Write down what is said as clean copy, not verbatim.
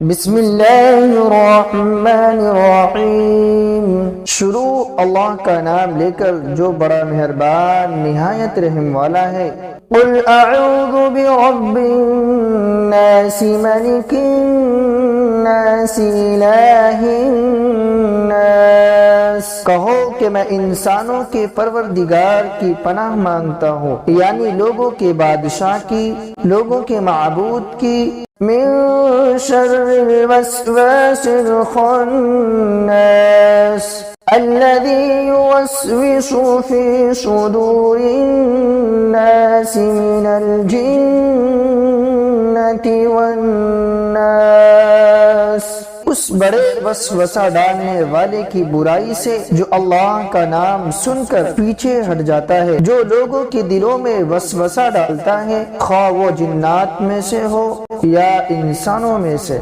بسم اللہ الرحمن الرحیم۔ شروع اللہ کا نام لے کر جو بڑا مہربان نہایت رحم والا ہے۔ قل اعوذ برب الناس ملک الناس الہ الناس۔ کہو کہ میں انسانوں کے پروردگار کی پناہ مانگتا ہوں، یعنی لوگوں کے بادشاہ کی، لوگوں کے معبود کی، من شر الوسواس الخناس الذي يوسوس في صدور الناس من الجنة والناس۔ اس بڑے وسوسہ ڈالنے والے کی برائی سے جو اللہ کا نام سن کر پیچھے ہٹ جاتا ہے، جو لوگوں کے دلوں میں وسوسہ ڈالتا ہے، خواہ وہ جنات میں سے ہو یا انسانوں میں سے۔